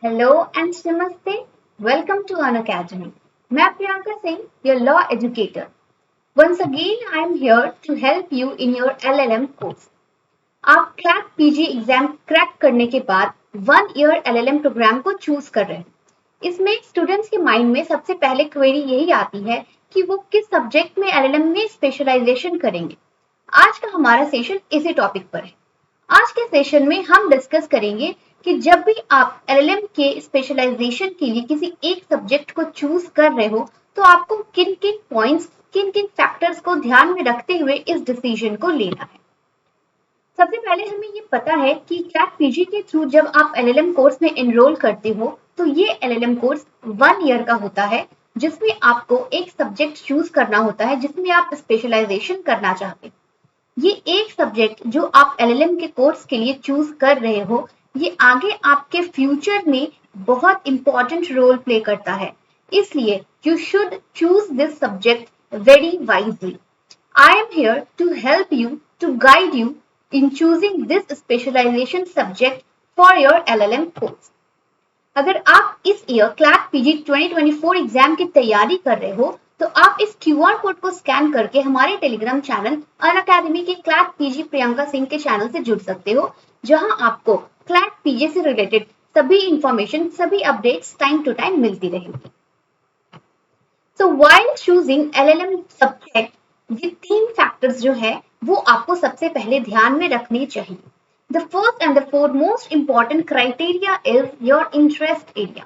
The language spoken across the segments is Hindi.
हेलो एंड नमस्ते। Welcome to Unacademy. मैं Priyanka Singh, your law educator. Once again I am here to help you in your LLM course. आप क्लैट पीजी एग्जाम क्रैक करने के बाद 1 ईयर एलएलएम प्रोग्राम को चूज कर रहे हैं। इसमें स्टूडेंट्स के माइंड में सबसे पहले क्वेरी यही आती है कि वो किस सब्जेक्ट में एलएलएम में स्पेशलाइजेशन करेंगे। आज का हमारा सेशन इसी टॉपिक पर है। आज के सेशन में हम डिस्कस करेंगे कि जब भी आप एलएलएम के स्पेशलाइजेशन के लिए किसी एक सब्जेक्ट को चूज कर रहे हो तो आपको किन किन पॉइंट्स, किन किन फैक्टर्स को ध्यान में रखते हुए इस डिसीजन को लेना है। सबसे पहले हमें ये पता है कि क्लैट पीजी के थ्रू जब आप एलएलएम कोर्स में एनरोल करते हो तो ये एलएलएम कोर्स 1 ईयर का होता है, जिसमें आपको एक सब्जेक्ट चूज करना होता है जिसमें आप स्पेशलाइजेशन करना चाहते हो। ये एक सब्जेक्ट जो आप एलएलएम के कोर्स के लिए चूज कर रहे हो, ये आगे आपके फ्यूचर में बहुत इंपॉर्टेंट रोल प्ले करता है। इसलिए you should choose this subject very wisely. I am here to help you, to guide you in choosing this specialization subject for your LLM course. अगर आप इस ईयर क्लैट पीजी 2024 एग्जाम की तैयारी कर रहे हो तो आप इस क्यूआर कोड को स्कैन करके हमारे टेलीग्राम चैनल अनअकैडमी के क्लैट पीजी प्रियंका सिंह के चैनल से जुड़ सकते हो, जहां आपको क्लैट पीजी से रिलेटेड सभी इंफॉर्मेशन, सभी अपडेट्स टाइम टू टाइम मिलती रहेंगी। So while choosing LLM subject, ये 3 फैक्टर्स जो है वो आपको सबसे पहले ध्यान में रखने चाहिए। The first and the foremost important criteria is your interest area.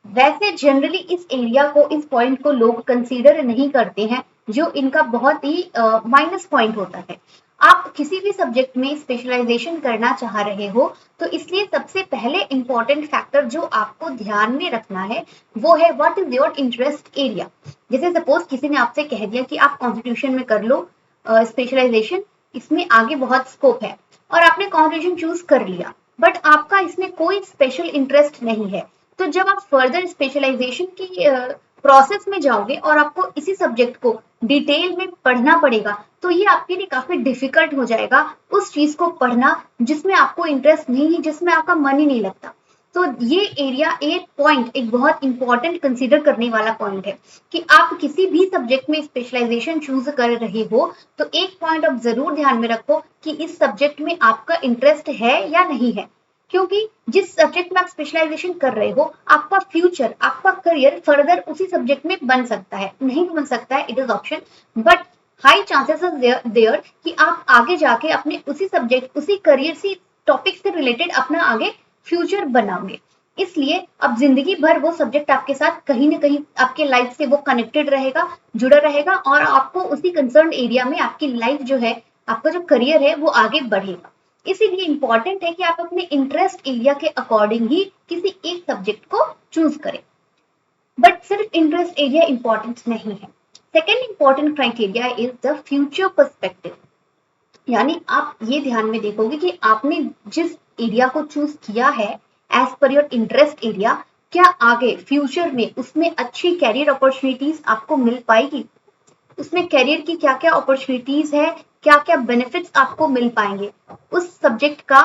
वैसे जनरली इस एरिया को, इस पॉइंट को लोग कंसीडर नहीं करते हैं, जो इनका बहुत ही माइनस पॉइंट होता है। आप किसी भी सब्जेक्ट में स्पेशलाइजेशन करना चाह रहे हो तो इसलिए सबसे पहले इंपॉर्टेंट फैक्टर जो आपको ध्यान में रखना है वो है what is your interest area. जैसे सपोज किसी ने आपसे कह दिया कि आप कॉन्स्टिट्यूशन में कर लो स्पेशलाइजेशन, इसमें आगे बहुत स्कोप है, और आपने कॉन्स्टिट्यूशन चूज कर लिया, बट आपका इसमें कोई स्पेशल इंटरेस्ट नहीं है। तो जब आप फर्दर स्पेशलाइजेशन की प्रोसेस में जाओगे और आपको इसी सब्जेक्ट को डिटेल में पढ़ना पड़ेगा तो ये आपके लिए काफी डिफिकल्ट हो जाएगा उस चीज को पढ़ना जिसमें आपको इंटरेस्ट नहीं है, जिसमें आपका मन ही नहीं लगता। तो ये एरिया, एक पॉइंट, एक बहुत इंपॉर्टेंट कंसीडर करने वाला पॉइंट है कि आप किसी भी सब्जेक्ट में स्पेशलाइजेशन चूज कर रहे हो तो एक पॉइंट आप जरूर ध्यान में रखो कि इस सब्जेक्ट में आपका इंटरेस्ट है या नहीं है। क्योंकि जिस सब्जेक्ट में आप स्पेशलाइजेशन कर रहे हो, आपका फ्यूचर, आपका करियर फर्दर उसी सब्जेक्ट में बन सकता है, नहीं बन सकता है, it is option, but high chances there कि आप आगे जाके अपने उसी सब्जेक्ट, उसी करियर, सी टॉपिक से रिलेटेड अपना आगे फ्यूचर बनाओगे। इसलिए अब जिंदगी भर वो सब्जेक्ट आपके साथ कहीं ना कहीं आपके लाइफ से वो कनेक्टेड रहेगा, जुड़ा रहेगा, और आपको उसी कंसर्न एरिया में आपकी लाइफ जो है, आपका जो करियर है वो आगे बढ़ेगा। इसीलिए इंपॉर्टेंट है कि आप अपने इंटरेस्ट एरिया के अकॉर्डिंग ही किसी एक सब्जेक्ट को चूज करें। बट सिर्फ इंटरेस्ट एरिया इंपॉर्टेंट नहीं है। Second important criteria is the future perspective. यानी आप ये ध्यान में देखोगे कि आपने जिस एरिया को चूज किया है as per your interest area, क्या आगे फ्यूचर में उसमें अच्छी कैरियर अपॉर्चुनिटीज आपको मिल पाएगी, उसमें करियर की क्या क्या अपॉर्चुनिटीज है, क्या क्या बेनिफिट्स आपको मिल पाएंगे, उस सब्जेक्ट का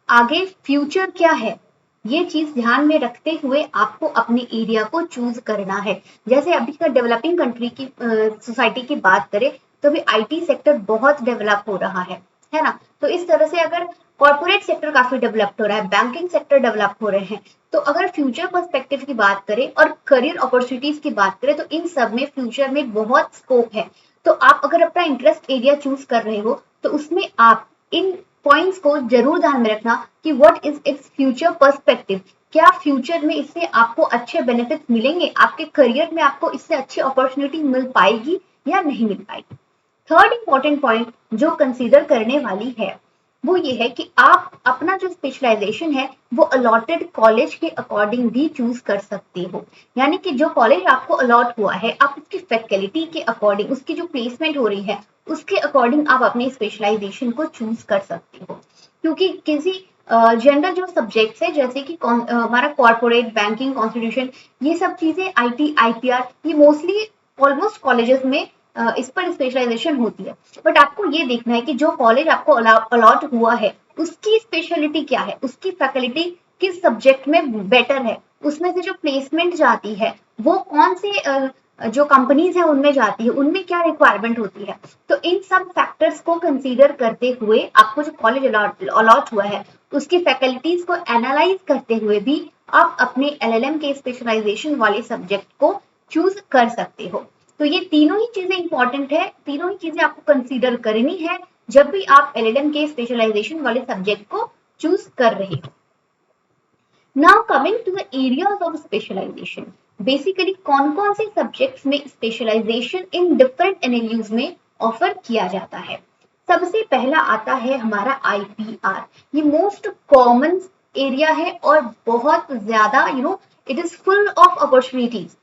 आगे फ्यूचर क्या है, ये चीज ध्यान में रखते हुए आपको अपने एरिया को चूज करना है। जैसे अभी का डेवलपिंग कंट्री की सोसाइटी की बात करें तो भी आईटी सेक्टर बहुत डेवलप हो रहा है ना। तो इस तरह से अगर कॉर्पोरेट सेक्टर काफी डेवलप हो रहा है, बैंकिंग सेक्टर डेवलप हो रहे हैं, तो अगर फ्यूचर पर्सपेक्टिव की बात करें और करियर अपॉर्चुनिटीज की बात करें तो इन सब में फ्यूचर में बहुत स्कोप है। तो आप अगर अपना इंटरेस्ट एरिया चूज कर रहे हो तो उसमें आप इन पॉइंट्स को जरूर ध्यान में रखना कि what is its future perspective. क्या फ्यूचर में इससे आपको अच्छे बेनिफिट्स मिलेंगे, आपके करियर में आपको इससे अच्छी अपॉर्चुनिटी मिल पाएगी या नहीं मिल पाएगी। थर्ड इंपॉर्टेंट पॉइंट जो कंसीडर करने वाली है वो ये है कि आप अपना जो स्पेशलाइजेशन है वो अलॉटेड कॉलेज के अकॉर्डिंग भी चूज कर सकते हो। यानी कि जो कॉलेज आपको अलॉट हुआ है, आप उसकी फैकल्टी के अकॉर्डिंग, उसकी जो प्लेसमेंट हो रही है उसके अकॉर्डिंग आप अपने स्पेशलाइजेशन को चूज कर सकते हो। क्योंकि किसी जनरल जो सब्जेक्ट्स है जैसे कि हमारा कॉर्पोरेट, बैंकिंग, कॉन्स्टिट्यूशन, ये सब चीजें, आईटी, आईपीआर, ये मोस्टली ऑलमोस्ट कॉलेजेस में इस पर स्पेशलाइजेशन होती है। बट आपको ये देखना है कि जो कॉलेज आपको अलॉट हुआ है उसकी स्पेशलिटी क्या है, उसकी फैकल्टी किस सब्जेक्ट में बेटर है, उसमें से जो प्लेसमेंट जाती है वो कौन से जो कंपनीज है उनमें जाती है, उनमें क्या रिक्वायरमेंट होती है। तो इन सब फैक्टर्स को कंसीडर करते हुए आपको जो कॉलेज अलॉट हुआ है उसकी फैकल्टीज को एनालाइज करते हुए भी आप अपने एलएलएम के स्पेशलाइजेशन वाले सब्जेक्ट को चूज कर सकते हो। तो ये तीनों ही चीजें इंपॉर्टेंट है, तीनों ही चीजें आपको कंसीडर करनी है जब भी आप एलएलएम के स्पेशलाइजेशन वाले सब्जेक्ट को चूज कर रहे हो। Now coming to the areas of specialisation, basically कौन कौन से सब्जेक्ट्स में स्पेशलाइजेशन इन डिफरेंट एनएलयूज में ऑफर किया जाता है। सबसे पहला आता है हमारा आईपीआर। ये मोस्ट कॉमन एरिया है और बहुत ज्यादा it is full of opportunities.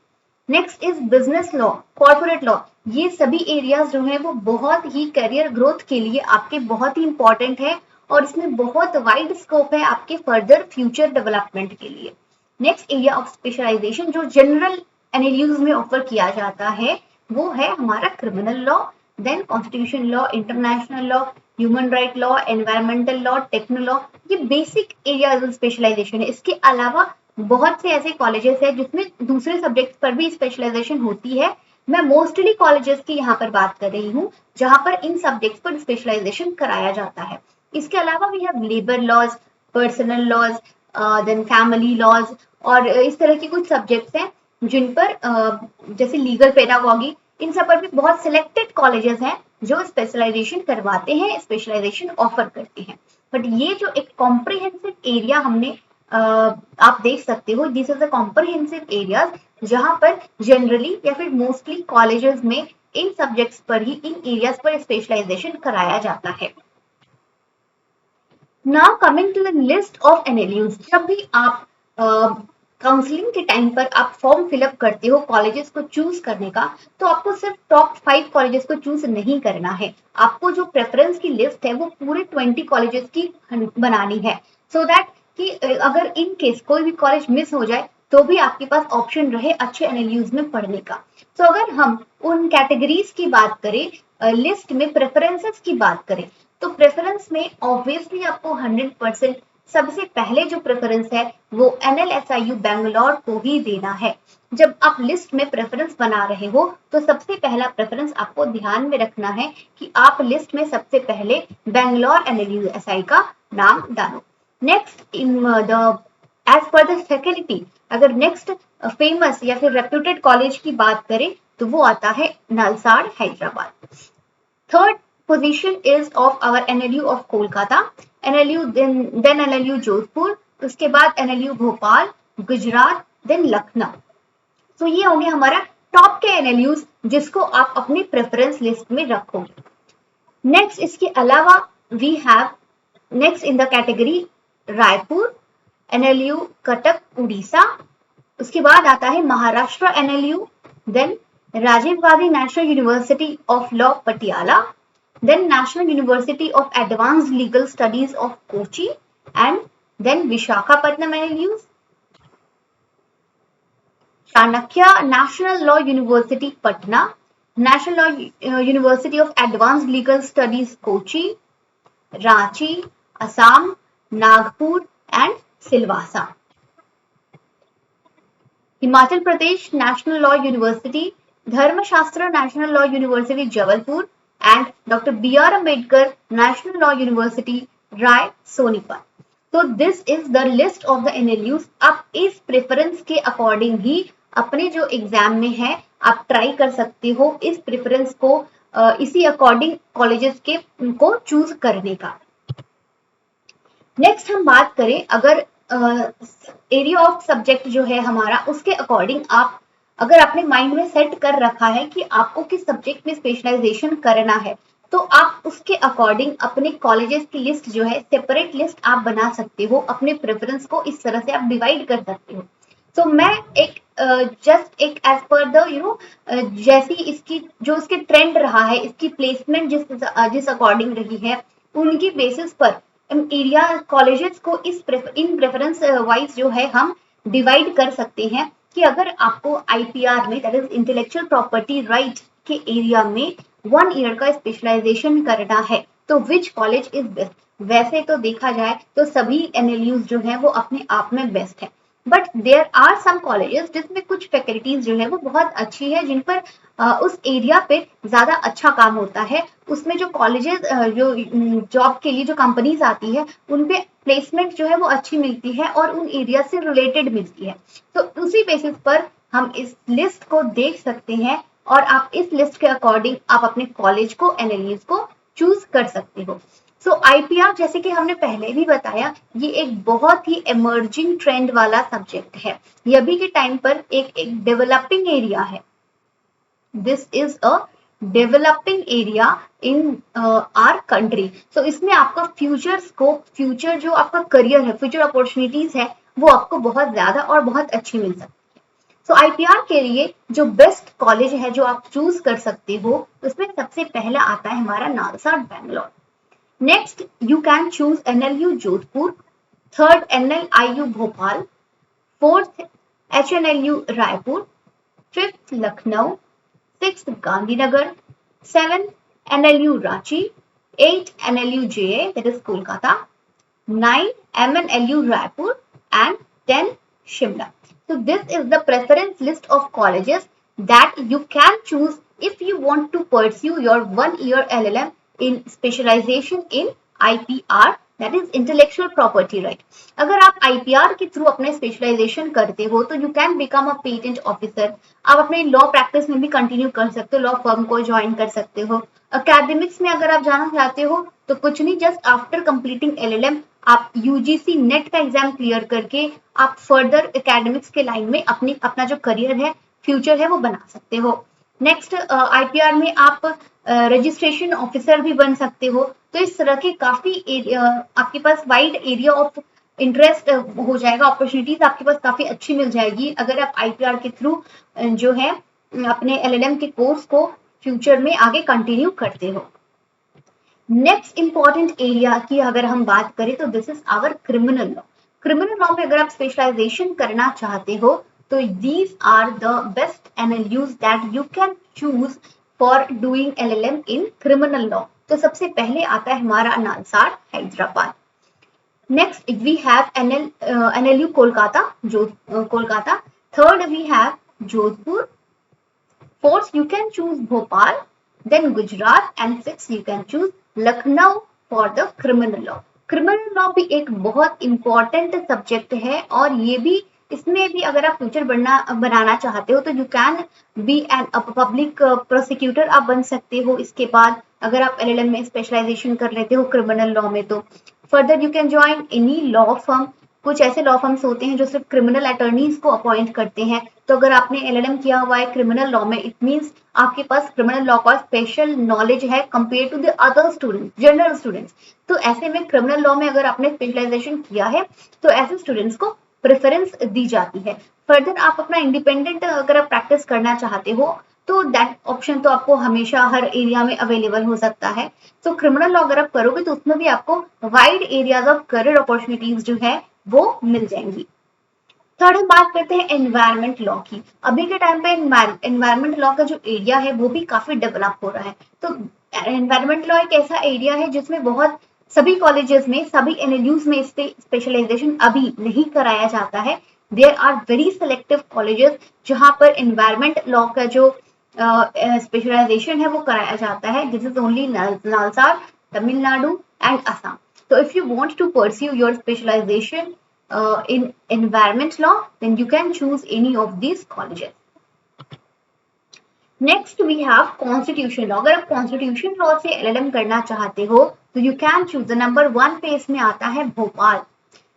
Next is business law, corporate law. ये सभी एरियाज जो है वो बहुत ही करियर ग्रोथ के लिए आपके बहुत ही इंपॉर्टेंट है और इसमें बहुत वाइड स्कोप है आपके फर्दर फ्यूचर डेवलपमेंट के लिए। नेक्स्ट एरिया ऑफ स्पेशलाइजेशन जो जनरल एनएलयूज में ऑफर किया जाता है वो है हमारा criminal law, then constitution law, international law, human right law, environmental law, techno law. ये बेसिक एरियाज ऑफ स्पेशलाइजेशन है। इसके अलावा बहुत से ऐसे कॉलेजेस है जिसमें दूसरे सब्जेक्ट पर भी स्पेशलाइजेशन होती है। मैं मोस्टली कॉलेजेस की यहाँ पर बात कर रही हूँ जहां पर इन सब्जेक्ट्स पर स्पेशलाइजेशन कराया जाता है। इसके अलावा we have labour laws, personal laws, then family laws और इस तरह के कुछ सब्जेक्ट्स हैं जिन पर जैसे लीगल पेडागॉगी, इन सब पर भी बहुत सिलेक्टेड कॉलेजेस हैं जो स्पेशलाइजेशन करवाते हैं, स्पेशलाइजेशन ऑफर करते हैं। बट ये जो एक कॉम्प्रिहेंसिव एरिया हमने आप देख सकते हो, this is a comprehensive areas जहां पर जनरली या फिर मोस्टली कॉलेजेस में इन सब्जेक्ट्स पर ही, इन एरियाज पर स्पेशलाइजेशन कराया जाता है। Now coming to the list of NLUs, जब भी आप काउंसलिंग के टाइम पर आप फॉर्म फिलअप करते हो कॉलेजेस को चूज करने का, तो आपको सिर्फ टॉप 5 कॉलेजेस को चूज नहीं करना है। आपको जो प्रेफरेंस की लिस्ट है वो पूरे 20 कॉलेजेस की बनानी है, सो दैट कि अगर इन केस कोई भी कॉलेज मिस हो जाए तो भी आपके पास ऑप्शन रहे अच्छे एनएलयूज में पढ़ने का। तो अगर हम उन कैटेगरीज की बात करें, लिस्ट में प्रेफरेंसेस की बात करें, तो प्रेफरेंस में ऑब्वियसली आपको 100% सबसे पहले जो प्रेफरेंस है वो NLSIU बैंगलोर को ही देना है। जब आप लिस्ट में प्रेफरेंस बना रहे हो तो सबसे पहला प्रेफरेंस आपको ध्यान में रखना है कि आप लिस्ट में सबसे पहले बैंगलोर NLUSI का नाम डालो। Next as per the faculty, अगर नेक्स्ट फेमस या फिर रेप्यूटेड कॉलेज की बात करें तो वो आता है NALSAR Hyderabad. Third position is of our NLU of Kolkata, NLU then NLU Jodhpur, उसके बाद NLU भोपाल, गुजरात, देन लखनऊ। तो ये होंगे हमारा टॉप के NLUs जिसको आप अपनी प्रेफरेंस लिस्ट में रखोगे। नेक्स्ट इसके अलावा we have next in the category Raipur, NLU Cuttack Orissa, उसके बाद आता है Maharashtra NLU, then Rajiv Gandhi national university of law Patiala, then National University of Advanced Legal Studies of Kochi, and then Vishakhapatnam NLUs, Chanakya National Law University Patna, National Law University of Advanced Legal Studies Kochi, Ranchi, Assam, Nagpur and Silvassa. Himachal Pradesh National Law University, Dharmashastra National Law University Jabalpur and Dr. B.R. Ambedkar National Law University Rai Sonipat. तो this is the list of the NLUs। आप इस प्रेफरेंस के अकॉर्डिंग ही अपने जो एग्जाम में है आप ट्राई कर सकते हो इस प्रेफरेंस को इसी अकॉर्डिंग कॉलेजेस के को चूज करने का। नेक्स्ट हम बात करें अगर एरिया ऑफ सब्जेक्ट जो है हमारा उसके अकॉर्डिंग आप अगर आपने माइंड में सेट कर रखा है कि आपको किस सब्जेक्ट में स्पेशलाइजेशन करना है तो आप उसके अकॉर्डिंग अपने कॉलेजेस की लिस्ट जो है सेपरेट लिस्ट आप बना सकते हो, अपने प्रेफरेंस को इस तरह से आप डिवाइड कर सकते हो। तो मैं एक जस्ट एक एज पर द जैसी इसकी जो उसके ट्रेंड रहा है, इसकी प्लेसमेंट जिस अकॉर्डिंग रही है उनकी बेसिस पर एरिया कॉलेजेस को इन प्रेफरेंस वाइज जो है हम डिवाइड कर सकते हैं कि अगर आपको IPR में that is intellectual property right के एरिया में 1 ईयर का स्पेशलाइजेशन करना है तो विच कॉलेज इज बेस्ट। वैसे तो देखा जाए तो सभी NLUs जो है वो अपने आप में बेस्ट है, but there are some colleges जिसमें कुछ फैकल्टीज जो है वो बहुत अच्छी है, जिन पर उस एरिया पे ज्यादा अच्छा काम होता है। उसमें जो कॉलेजेस जो जॉब के लिए जो कंपनीज आती है उन पे प्लेसमेंट जो है वो अच्छी मिलती है और उन एरिया से रिलेटेड मिलती है। तो उसी बेसिस पर हम इस लिस्ट को देख सकते हैं और आप इस लिस्ट के अकॉर्डिंग आप अपने कॉलेज को NLUs को चूज कर सकते हो। सो IPR जैसे कि हमने पहले भी बताया, ये एक बहुत ही इमर्जिंग ट्रेंड वाला सब्जेक्ट है। ये अभी के टाइम पर एक डेवलपिंग एरिया है। This is a developing area in our country. So इसमें आपका फ्यूचर स्कोप, फ्यूचर जो आपका करियर है, फ्यूचर अपॉर्चुनिटीज है, वो आपको बहुत ज्यादा और बहुत अच्छी मिल सकती है। सो IPR के लिए जो बेस्ट कॉलेज है जो आप चूज कर सकते हो, उसमें सबसे पहला आता है हमारा NALSA Bangalore. Next, you can choose NLU Jodhpur, third NLIU Bhopal, fourth HNLU Raipur, fifth Lucknow, sixth Gandhinagar, seventh NLU Ranchi, eighth NLU JA, that is Kolkata, 9 MNLU Raipur, and 10 Shimla. So this is the preference list of colleges that you can choose if you want to pursue your 1-year LLM in specialization in IPR, that is intellectual property right. अगर आप IPR के थ्रू अपने स्पेशलाइजेशन करते हो तो you can become a patent officer. आप अपने लॉ प्रैक्टिस में भी कंटिन्यू कर सकते हो, लॉ फर्म को ज्वाइन कर सकते हो। अकेडमिक्स में अगर आप जाना चाहते हो तो कुछ नहीं, जस्ट आफ्टर कंप्लीटिंग LLM आप UGC नेट का एग्जाम क्लियर करके आप फर्दर एकेडमिक्स के लाइन में अपना जो करियर है, फ्यूचर है, वो बना सकते हो। नेक्स्ट IPR में आप रजिस्ट्रेशन ऑफिसर भी बन सकते हो। तो इस तरह के काफी आपके पास वाइड एरिया ऑफ इंटरेस्ट हो जाएगा, अपॉर्चुनिटीज आपके पास काफी अच्छी मिल जाएगी अगर आप IPR के थ्रू जो है अपने LLM के कोर्स को फ्यूचर में आगे कंटिन्यू करते हो। नेक्स्ट इंपॉर्टेंट एरिया की अगर हम बात करें तो this is our criminal law. Criminal law में अगर आप स्पेशलाइजेशन करना चाहते हो तो these are the best NLUs that you can choose for doing LLM in criminal law. तो सबसे पहले आता है हमारा NALSAR Hyderabad. Next we have NLU Kolkata, जो Kolkata. Third we have Jodhpur. Fourth, you can choose Bhopal, then Gujarat, and sixth, you can choose Lucknow for the criminal law. Criminal law भी एक बहुत इंपॉर्टेंट सब्जेक्ट है और ये भी, इसमें भी अगर आप फ्यूचर बनाना चाहते हो तो you can be an public prosecutor आप बन सकते हो। इसके बाद अगर आप LLM में स्पेशलाइजेशन कर लेते हो क्रिमिनल लॉ में तो further you can join any law firm. कुछ ऐसे लॉ फर्म्स होते हैं जो सिर्फ क्रिमिनल अटॉर्नीज को अपॉइंट करते हैं। तो अगर आपने LLM किया हुआ है क्रिमिनल लॉ में, इट मीन्स आपके पास क्रिमिनल लॉ का स्पेशल नॉलेज है compare to the other students, general students. तो ऐसे में क्रिमिनल लॉ में अगर आपने स्पेशलाइजेशन किया है तो ऐसे स्टूडेंट्स को प्रेफरेंस दी जाती है। फर्दर आप अपना इंडिपेंडेंट अगर आप प्रैक्टिस करना चाहते हो तो दैट ऑप्शन तो आपको हमेशा हर एरिया में अवेलेबल हो सकता है। तो क्रिमिनल लॉ अगर आप करोगे तो उसमें भी आपको wide areas of career opportunities जो है वो मिल जाएंगी। थर्ड हम बात करते हैं एनवायरमेंट लॉ की। अभी के टाइम पे एनवायरमेंट लॉ का जो एरिया है वो भी काफी डेवलप हो रहा है। तो एनवायरमेंट लॉ एक ऐसा एरिया है जिसमें बहुत सभी कॉलेजेस में, सभी NLUs में इस पे स्पेशलाइजेशन अभी नहीं कराया जाता है। There are very selective colleges जहां पर एनवायरमेंट लॉ का जो स्पेशलाइजेशन है वो कराया जाता है। This is only NALSAR, Tamil Nadu and Assam. So if you want to pursue your specialization in environment law, then you can choose any of these colleges. Next we have constitution law. अगर आप constitution law से LLM करना चाहते हो तो you can choose the number 1 पे इसमें आता है Bhopal.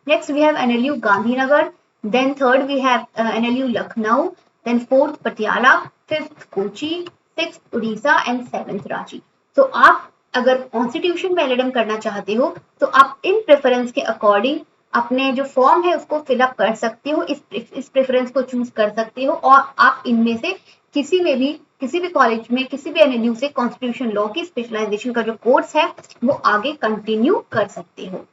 Next we have NLU Gandhinagar, then third we have NLU Lucknow, then fourth Patiala, fifth Kochi, sixth Odisha and seventh Ranchi. So आप अगर कॉन्स्टिट्यूशन में LLM करना चाहते हो तो आप इन प्रेफरेंस के अकॉर्डिंग अपने जो फॉर्म है उसको फिलअप कर सकते हो, इस प्रेफरेंस को चूज कर सकते हो और आप इनमें से किसी भी कॉलेज में, किसी भी NLU से कॉन्स्टिट्यूशन लॉ की स्पेशलाइजेशन का जो कोर्स है वो आगे कंटिन्यू कर सकते हो।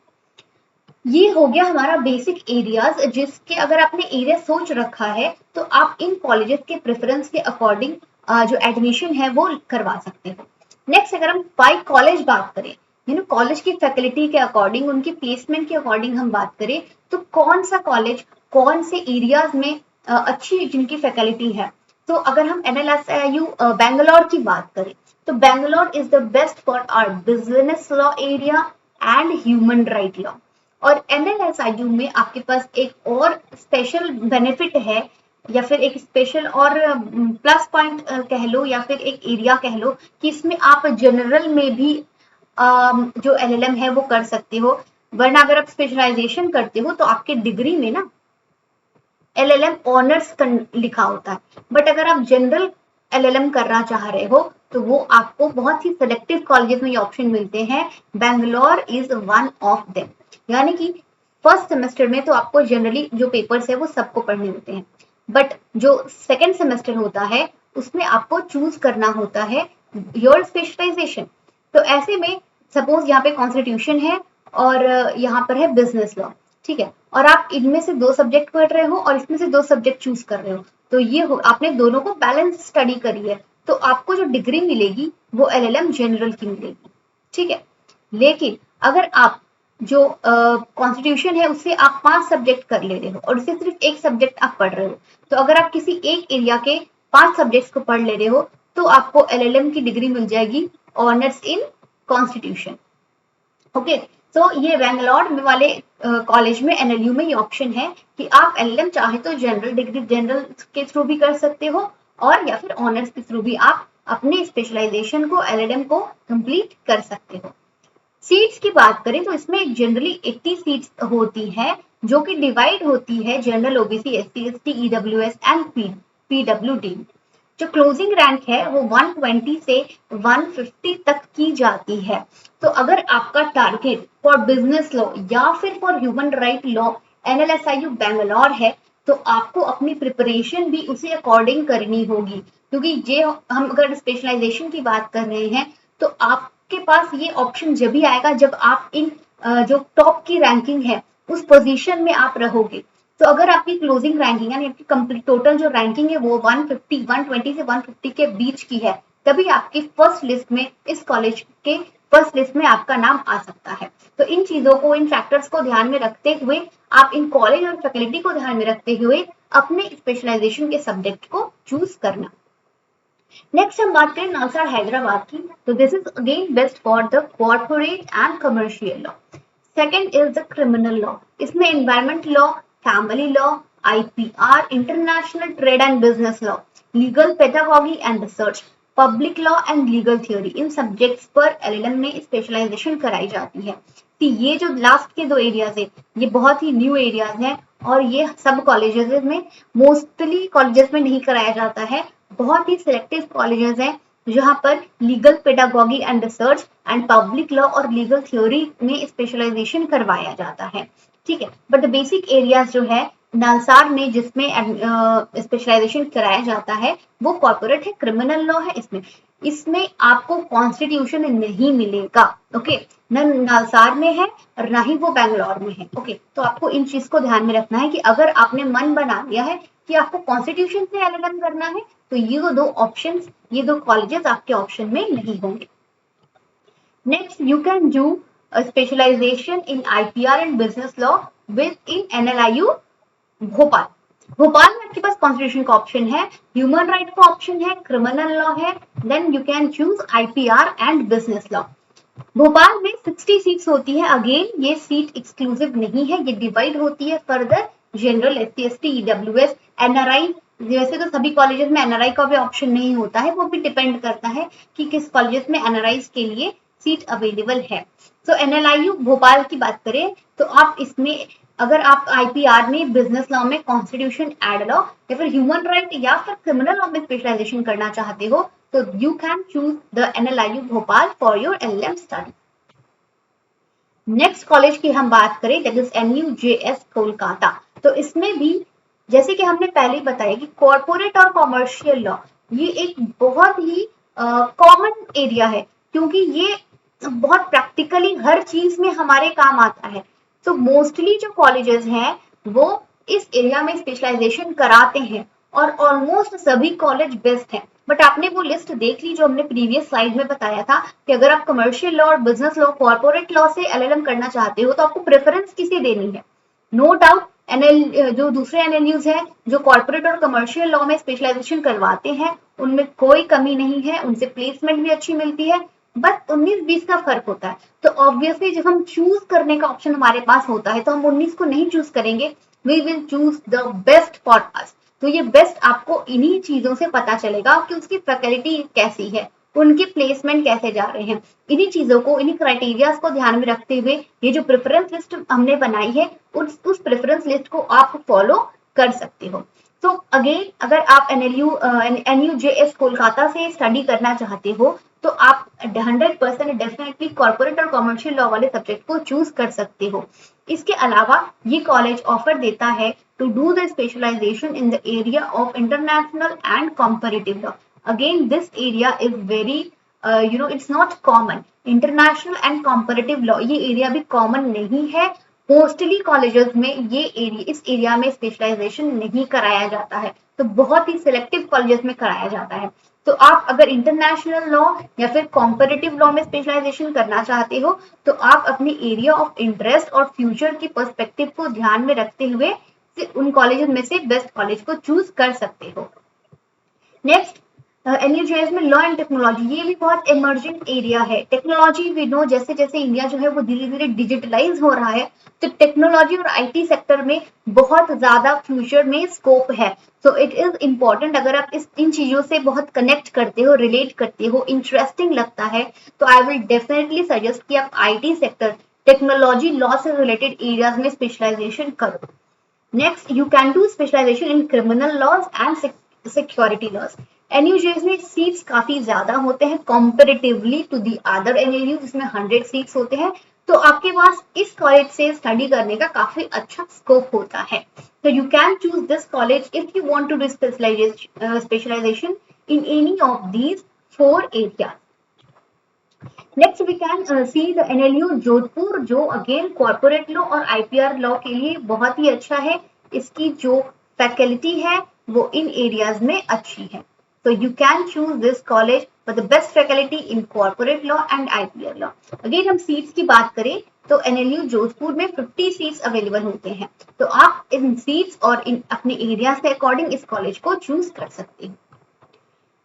ये हो गया हमारा बेसिक एरियाज, जिसके अगर आपने एरिया सोच रखा है तो आप इन कॉलेजेस के प्रेफरेंस के अकॉर्डिंग जो एडमिशन है वो करवा सकते हो। नेक्स्ट अगर हम बाय कॉलेज बात करें कॉलेज की फैकल्टी के अकॉर्डिंग, उनकी प्लेसमेंट के अकॉर्डिंग हम बात करें तो कौन सा कॉलेज कौन से एरियाज में अच्छी जिनकी फैकल्टी है, तो अगर हम NLSIU बैंगलोर की बात करें तो Bangalore is the best for our business law area and human right law. और NLSIU में आपके पास एक और स्पेशल बेनिफिट है या फिर एक स्पेशल और प्लस पॉइंट कह लो या फिर एक एरिया कह लो कि इसमें आप जनरल में भी जो LLM है वो कर सकते हो, वरना अगर आप स्पेशलाइजेशन करते हो तो आपके डिग्री में ना LLM ऑनर्स लिखा होता है, बट अगर आप जनरल LLM करना चाह रहे हो तो वो आपको बहुत ही सिलेक्टिव कॉलेजेस में ये ऑप्शन मिलते हैं। Bangalore is one of them. यानी कि फर्स्ट सेमेस्टर में तो आपको जनरली जो पेपर्स है वो सबको पढ़ने होते हैं, बट जो सेकेंड सेमेस्टर होता है उसमें आपको चूज करना होता है योर स्पेशलाइजेशन। तो ऐसे में सपोज यहाँ पे कॉन्स्टिट्यूशन है और यहाँ पर है बिजनेस लॉ, ठीक है, और आप इनमें से 2 सब्जेक्ट पढ़ रहे हो और इसमें से 2 सब्जेक्ट चूज कर रहे हो, तो ये हो आपने दोनों को बैलेंस स्टडी करी है, तो आपको जो डिग्री मिलेगी वो LLM जनरल की मिलेगी, ठीक है। लेकिन अगर आप जो कॉन्स्टिट्यूशन है उससे आप 5 सब्जेक्ट कर ले रहे हो और उससे सिर्फ 1 सब्जेक्ट आप पढ़ रहे हो, तो अगर आप किसी एक एरिया के 5 सब्जेक्ट्स को पढ़ ले रहे हो तो आपको LLM की डिग्री मिल जाएगी ऑनर्स इन कॉन्स्टिट्यूशन। ओके, तो ये बैंगलोर में वाले कॉलेज में NLU में ये ऑप्शन है कि आप LLM चाहे तो जनरल डिग्री जनरल के थ्रू भी कर सकते हो और या फिर ऑनर्स के थ्रू भी आप अपने स्पेशलाइजेशन को LLM को कंप्लीट कर सकते हो। सीट्स की बात करें तो इसमें जनरली 80 सीट्स होती है जो कि डिवाइड होती है general OBC SC ST EWS and PWD। जो क्लोजिंग रैंक है वो 120 से 150 तक की जाती है। तो अगर आपका टारगेट फॉर बिजनेस लॉ या फिर for human right law NLSIU Bangalore है तो आपको अपनी प्रिपरेशन भी उसी अकॉर्डिंग करनी होगी, क्योंकि ये हम अगर स्पेशलाइजेशन की बात कर रहे हैं तो आपके पास ये ऑप्शन जब भी आएगा जब आप इन जो टॉप की रैंकिंग है उस पोजीशन में आप रहोगे। तो अगर आपकी क्लोजिंग रैंकिंग यानी आपकी कंप्लीट टोटल जो रैंकिंग है वो 120 से 150 के बीच की है, तभी आपकी फर्स्ट लिस्ट में इस कॉलेज के फर्स्ट लिस्ट में आपका नाम आ सकता है। तो इन चीजों को, इन फैक्टर्स को ध्यान में रखते हुए, आप इन कॉलेज और फैकल्टी को ध्यान में रखते हुए अपने स्पेशलाइजेशन के सब्जेक्ट को चूज करना। नेक्स्ट हम बात करें नलसाड़ हैदराबाद की, तो this is again best for the corporate and commercial law. Second is the criminal law, इसमें environment law, family law, IPR, international trade and business law, legal pedagogy and research, public law and legal theory, इन सब्जेक्ट्स पर LLM में स्पेशलाइजेशन कराई जाती है। तो ये जो लास्ट के 2 एरियाज है ये बहुत ही न्यू एरियाज हैं और ये सब कॉलेजेस में, मोस्टली कॉलेजेस में नहीं कराया जाता है, बहुत ही सिलेक्टिव कॉलेजेस हैं जहां पर legal pedagogy and research and public law और लीगल थ्योरी में स्पेशलाइजेशन करवाया जाता है, ठीक है। बट द बेसिक एरियाज जो है नलसाड़ में जिसमें स्पेशलाइजेशन कराया जाता है वो कॉर्पोरेट है, क्रिमिनल लॉ है। इसमें इसमें आपको कॉन्स्टिट्यूशन नहीं मिलेगा, ओके, न नलसाड़ में है और ना ही वो बैंगलोर में है, ओके। तो आपको इन चीज को ध्यान में रखना है कि अगर आपने मन बना लिया है कि आपको कॉन्स्टिट्यूशन से LLM करना है तो ये 2 ऑप्शंस, ये 2 कॉलेजेस आपके ऑप्शन में नहीं होंगे। Next, you can do a specialization in IPR and business law with in NLIU Bhopal. Bhopal में आपके पास कॉन्स्टिट्यूशन का ऑप्शन है, ह्यूमन राइट का ऑप्शन है, क्रिमिनल लॉ है, then you can choose IPR and business law. Bhopal में 60 सीट्स होती है, अगेन ये सीट एक्सक्लूसिव नहीं है, ये डिवाइड होती है further general SC ST EWS NRI। वैसे तो सभी कॉलेजेस में NRI का भी ऑप्शन नहीं होता है, वो भी डिपेंड करता है कि किस कॉलेजेस में NRIs के लिए सीट अवेलेबल है। तो NLIU भोपाल की बात करें तो आप इसमें अगर आप IPR में, बिजनेस लॉ में, कॉन्स्टिट्यूशन एड लॉ या फिर ह्यूमन राइट या फिर क्रिमिनल लॉ में स्पेशलाइजेशन करना चाहते हो तो you can choose the NLIU Bhopal for your LLM study. Next college की हम बात करें दैट इज NUJS कोलकाता। तो इसमें भी जैसे कि हमने पहले ही बताया कि कॉर्पोरेट और कॉमर्शियल लॉ ये एक बहुत ही कॉमन एरिया है, क्योंकि ये बहुत प्रैक्टिकली हर चीज में हमारे काम आता है। तो मोस्टली जो कॉलेजेस हैं वो इस एरिया में स्पेशलाइजेशन कराते हैं और ऑलमोस्ट सभी कॉलेज बेस्ट हैं। बट आपने वो लिस्ट देख ली जो हमने प्रीवियस स्लाइड में बताया था कि अगर आप कमर्शियल लॉ और बिजनेस लॉ, कॉर्पोरेट लॉ से एलएलएम करना चाहते हो तो आपको प्रेफरेंस किसे देनी है। नो डाउट एनएल जो दूसरे एनएलयूज हैं जो कॉर्पोरेट और कमर्शियल लॉ में स्पेशलाइजेशन करवाते हैं उनमें कोई कमी नहीं है, उनसे प्लेसमेंट भी अच्छी मिलती है, बस 19-20 का फर्क होता है। तो ऑब्वियसली जब हम चूज करने का ऑप्शन हमारे पास होता है तो हम 19 को नहीं चूज करेंगे, we will choose the best for us. तो ये बेस्ट आपको इन्हीं चीजों से पता चलेगा कि उसकी फैकल्टी कैसी है, उनके प्लेसमेंट कैसे जा रहे हैं। इन्हीं चीजों को, इन्हीं क्राइटेरियाज को ध्यान में रखते हुए ये जो प्रेफरेंस लिस्ट हमने बनाई है उस प्रेफरेंस लिस्ट को आप फॉलो कर सकते हो। तो अगेन अगर आप NUJS कोलकाता से स्टडी करना चाहते हो तो आप 100% डेफिनेटली कॉर्पोरेट और कमर्शियल लॉ वाले सब्जेक्ट को चूज कर सकते हो। इसके अलावा ये कॉलेज ऑफर देता है to do the specialisation in the area of international and comparative law. Again this area is very it's not common. International and comparative law ये एरिया भी कॉमन नहीं है। मोस्टली कॉलेजेस में इस एरिया में स्पेशलाइजेशन नहीं कराया जाता है, तो बहुत ही सिलेक्टिव कॉलेजेस में कराया जाता है। तो आप अगर इंटरनेशनल लॉ या फिर कॉम्परेटिव लॉ में स्पेशलाइजेशन करना चाहते हो तो आप अपनी एरिया ऑफ इंटरेस्ट और फ्यूचर की पर्सपेक्टिव को ध्यान में रखते हुए उन कॉलेजेस में से बेस्ट कॉलेज को चूज कर सकते हो। नेक्स्ट NUJS में लॉ एंड टेक्नोलॉजी, ये भी बहुत इमर्जिंग एरिया है। टेक्नोलॉजी वी नो जैसे जैसे इंडिया जो है वो धीरे धीरे डिजिटलाइज हो रहा है, तो टेक्नोलॉजी और IT सेक्टर में बहुत ज्यादा फ्यूचर में स्कोप है। तो इट इज इम्पोर्टेंट, अगर आप इन चीजों से बहुत कनेक्ट करते हो, रिलेट करते हो, इंटरेस्टिंग लगता है, तो आई विल डेफिनेटली सजेस्ट कि आप IT सेक्टर, टेक्नोलॉजी, लॉ से रिलेटेड एरियाज में स्पेशलाइजेशन करो। Next, you can do specialization in criminal laws and security laws. NUJS में सीट्स काफी ज्यादा होते हैं comparatively to the other NLU जिसमें 100 सीट्स होते हैं, तो आपके पास इस कॉलेज से स्टडी करने का काफी अच्छा स्कोप होता है। तो you can choose this college if you want to do specialization in any of these 4 areas. Next we can see the NLU Jodhpur, जो अगेन कॉर्पोरेट लॉ और IPR लॉ के लिए बहुत ही अच्छा है। इसकी जो फैकल्टी है वो इन एरियाज में अच्छी है, तो you can choose this college for the best faculty in corporate law and IPR law. Again हम सीट्स की बात करें तो NLU जोधपुर में 50 सीट्स अवेलेबल होते हैं, तो आप इन सीट्स और इन अपने एरिया के अकॉर्डिंग इस कॉलेज को चूज कर सकते हैं।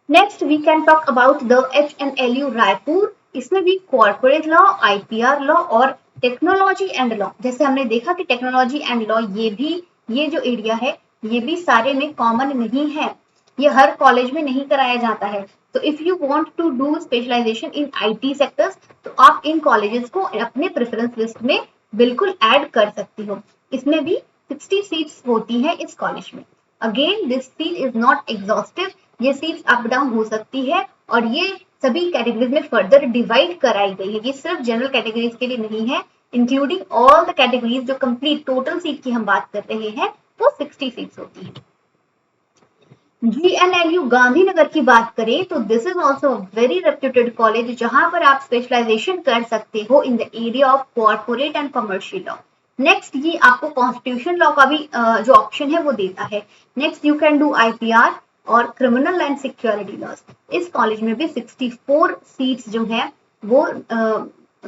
Next we can talk about the HNLU Raipur. इसमें भी कॉर्पोरेट लॉ, IPR लॉ और टेक्नोलॉजी एंड लॉ, जैसे हमने देखा कि टेक्नोलॉजी एंड लॉ ये जो एरिया है ये भी सारे में कॉमन नहीं है, ये हर कॉलेज में नहीं कराया जाता है। तो if you want to do specialisation in IT sectors तो आप इन कॉलेजेस को अपने प्रेफरेंस लिस्ट में बिल्कुल ऐड कर सकती हो। इसमें भी 60 सीट्स होती हैं इस कॉलेज में। Again this seat is not exhaustive, ये सीट्स अप डाउन हो सकती है और ये सभी कैटेगरीज में फर्दर डिवाइड कराई गई है। ये सिर्फ जनरल कैटेगरीज के लिए नहीं है, इंक्लूडिंग ऑल द कैटेगरीज। जो कंप्लीट टोटल सीट की हम बात कर रहे हैं वो 60 सीट्स होती है। GNLU गांधीनगर की बात करें तो this is also very reputed college जहां पर आप स्पेशलाइजेशन कर सकते हो इन the area of corporate and commercial law. Next ये आपको कॉन्स्टिट्यूशन लॉ का भी जो ऑप्शन है वो देता है। Next you can do IPR और क्रिमिनल एंड सिक्योरिटी लॉज। इस कॉलेज में भी 64 सीट्स जो है वो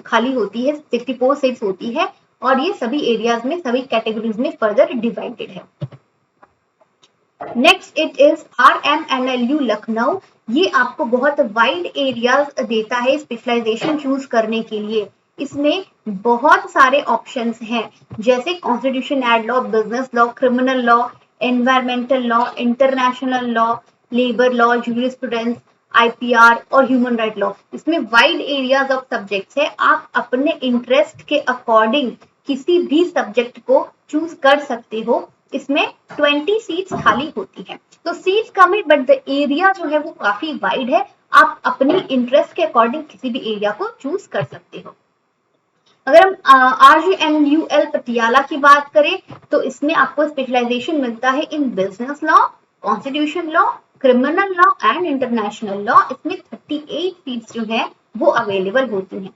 खाली होती है, 64 सीट्स होती है और ये सभी एरियाज में, सभी कैटेगरीज में फर्दर डिवाइडेड है। Next it is RMNLU Lucknow. ये आपको बहुत वाइड एरियाज देता है स्पेशलाइजेशन चूज करने के लिए। इसमें बहुत सारे ऑप्शंस हैं, जैसे constitution and law, business law, criminal law, environmental law, international law, labour law, jurisprudence, IPR और ह्यूमन राइट लॉ। इसमें वाइड एरियाज ऑफ सब्जेक्ट्स है, आप अपने इंटरेस्ट के अकॉर्डिंग किसी भी सब्जेक्ट को चूज कर सकते हो। इसमें 20 सीट्स खाली होती है, तो सीट्स कम है बट द एरिया जो है वो काफी वाइड है। आप अपनी इंटरेस्ट के अकॉर्डिंग किसी भी एरिया को चूज कर सकते हो। अगर हम RGNUL पटियाला की बात करें तो इसमें आपको स्पेशलाइजेशन मिलता है in business law, constitution law, criminal law and international law. इसमें 38 सीट्स जो है वो अवेलेबल होती हैं।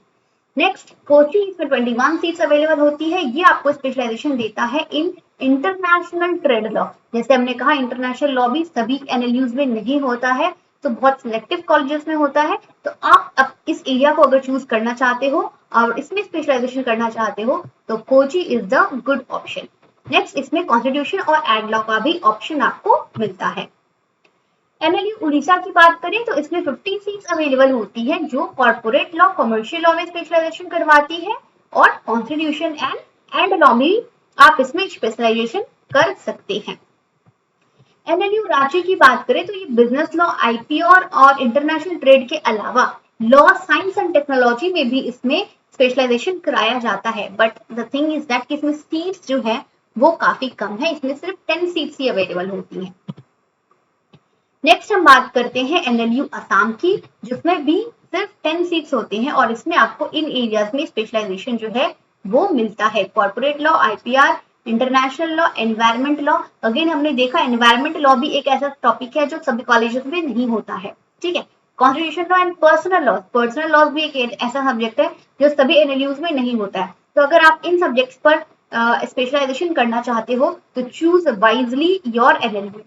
नेक्स्ट कोची, इसमें 21 सीट्स अवेलेबल होती है। ये आपको स्पेशलाइजेशन देता है इन इंटरनेशनल ट्रेड लॉ। जैसे हमने कहा इंटरनेशनल लॉ भी सभी NLUs में नहीं होता है, तो बहुत सिलेक्टिव कॉलेजेस में होता है। तो आप अब इस एरिया को अगर चूज करना चाहते हो और इसमें स्पेशलाइजेशन करना चाहते हो तो Kochi is the good option. Next इसमें कॉन्स्टिट्यूशन और एड लॉ का भी ऑप्शन आपको मिलता है। एनएलयू उड़ीसा की बात करें तो इसमें 15 सीट्स अवेलेबल होती है जो कॉर्पोरेट लॉ, कमर्शियल लॉ में स्पेशलाइजेशन करवाती है और कॉन्स्टिट्यूशन एंड लॉ में आप इसमें स्पेशलाइजेशन कर सकते हैं। एनएलयू रांची की बात करें तो ये बिजनेस लॉ, आईपीआर और इंटरनेशनल ट्रेड के अलावा लॉ, साइंस एंड टेक्नोलॉजी में भी इसमें स्पेशलाइजेशन कराया जाता है। But the thing is that इसमें सीट्स जो है वो काफी कम है, इसमें सिर्फ 10 सीट्स ही अवेलेबल होती हैं। नेक्स्ट हम बात करते हैं एनएलयू असम की, जिसमें भी सिर्फ 10 सीट्स होते हैं और इसमें आपको इन एरियाज में स्पेशलाइजेशन जो है वो मिलता है। Corporate law, IPR, international law, environment law. Again हमने देखा एनवायरमेंट लॉ भी एक ऐसा टॉपिक है जो सभी कॉलेजेस में नहीं होता है, ठीक है। Constitution law and personal law भी एक ऐसा सब्जेक्ट है जो सभी एनएलयूज में नहीं होता है। तो अगर आप इन सब्जेक्ट्स पर स्पेशलाइजेशन करना चाहते हो तो choose wisely your NLU.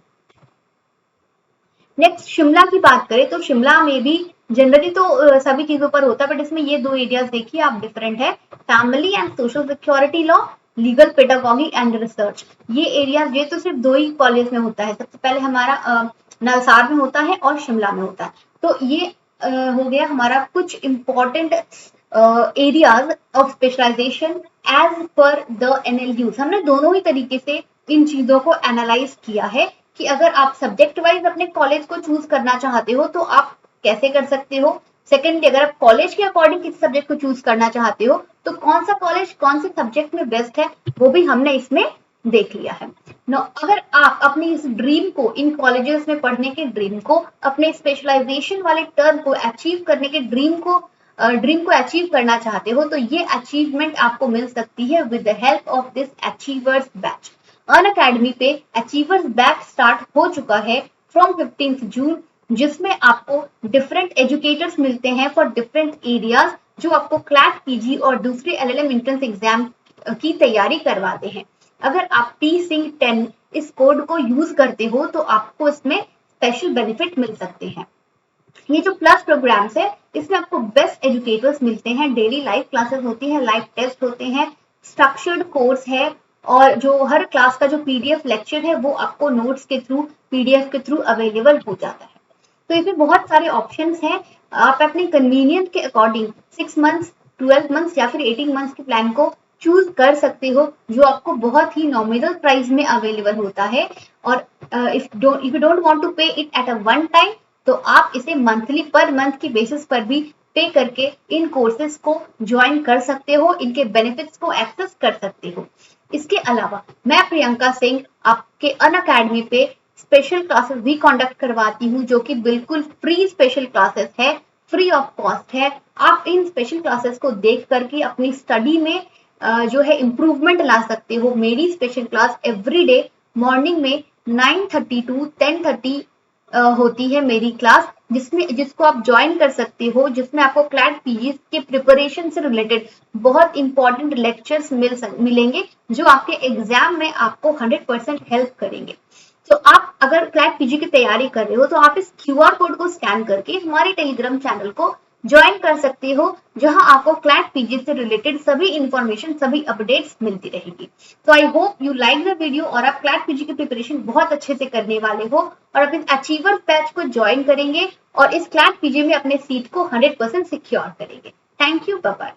Next Shimla की बात करें तो शिमला में भी जनरली तो सभी चीजों पर होता है, बट इसमें ये दो एरियाज देखिए आप डिफरेंट है। Family and social security law, legal pedagogy and research. ये एरियाज ये तो सिर्फ दो ही कॉलेज में होता है। सबसे पहले हमारा नलसार में होता है और शिमला में होता है। तो ये हो गया हमारा कुछ important areas of specialisation as per the NLUs. हमने दोनों ही तरीके से इन चीजों को एनालाइज किया है कि अगर आप सब्जेक्ट वाइज अपने कॉलेज को चूज करना चाहते हो तो आप कैसे कर सकते हो। सेकेंडली अगर आप कॉलेज के अकॉर्डिंग किस सब्जेक्ट को चूज करना चाहते हो तो कौन सा कॉलेज कौन से सब्जेक्ट में बेस्ट है वो भी हमने इसमें देख लिया है। अगर आप अपनी इस ड्रीम को, इन कॉलेजेस में पढ़ने के ड्रीम को, अपने स्पेशलाइजेशन वाले टर्म को अचीव करने के ड्रीम को अचीव करना चाहते हो तो ये अचीवमेंट आपको मिल सकती है with the help of this achievers batch. Unacademy पे अचीवर्स बैच स्टार्ट हो चुका है फ्रॉम 15 जून, जिसमें आपको डिफरेंट एजुकेटर्स मिलते हैं फॉर डिफरेंट एरियाज जो आपको क्लैट, पीजी और दूसरे एलएलएम एंट्रेंस एग्जाम की तैयारी करवाते हैं। अगर आप T-Sync 10 इस कोड को यूज करते हो तो आपको इसमें स्पेशल बेनिफिट मिल सकते हैं। ये जो प्लस प्रोग्राम्स है इसमें आपको बेस्ट एजुकेटर्स मिलते हैं, डेली लाइव क्लासेस होती है, लाइव टेस्ट होते हैं, स्ट्रक्चर्ड कोर्स है और जो हर क्लास का जो पीडीएफ लेक्चर है वो आपको नोट्स के थ्रू, पीडीएफ के थ्रू अवेलेबल हो जाता है। तो इसमें बहुत सारे ऑप्शंस हैं, आप अपने कन्वीनियंट के अकॉर्डिंग 6 मंथ्स, 12 मंथ्स या फिर 18 मंथ्स के प्लान को चूज कर सकते हो जो आपको बहुत ही नॉमिनल प्राइस में अवेलेबल होता है। और if you don't want to pay it at a one time तो आप इसे मंथली पर मंथ की बेसिस पर भी पे करके इन कोर्सेज को ज्वाइन कर सकते हो, इनके बेनिफिट्स को एक्सेस कर सकते हो। इसके अलावा मैं प्रियंका सिंह आपके अनअकैडमी पे स्पेशल क्लासेस भी कंडक्ट करवाती हूँ जो कि बिल्कुल फ्री स्पेशल क्लासेस है, फ्री ऑफ कॉस्ट है। आप इन स्पेशल क्लासेस को देख करके अपनी स्टडी में जो है इम्प्रूवमेंट ला सकते हो। मेरी special class every day morning में 9:30 टू 10:30 होती है मेरी क्लास, जिसको आप ज्वाइन कर सकते हो, जिसमें आपको क्लैट पीजी के प्रिपरेशन से रिलेटेड बहुत इंपॉर्टेंट लेक्चर्स मिलेंगे जो आपके एग्जाम में आपको 100% हेल्प करेंगे। तो आप अगर क्लैट पीजी की तैयारी कर रहे हो तो आप इस क्यूआर कोड को स्कैन करके हमारे टेलीग्राम चैनल को ज्वाइन कर सकते हो, जहां आपको क्लैट पीजी से रिलेटेड सभी इंफॉर्मेशन, सभी अपडेट्स मिलती रहेगी। तो I hope you like the video और आप क्लैट पीजी की प्रिपरेशन बहुत अच्छे से करने वाले हो और आप इस अचीवर बैच को ज्वाइन करेंगे और इस क्लैट पीजी में अपने सीट को 100% सिक्योर करेंगे। Thank you, bye bye.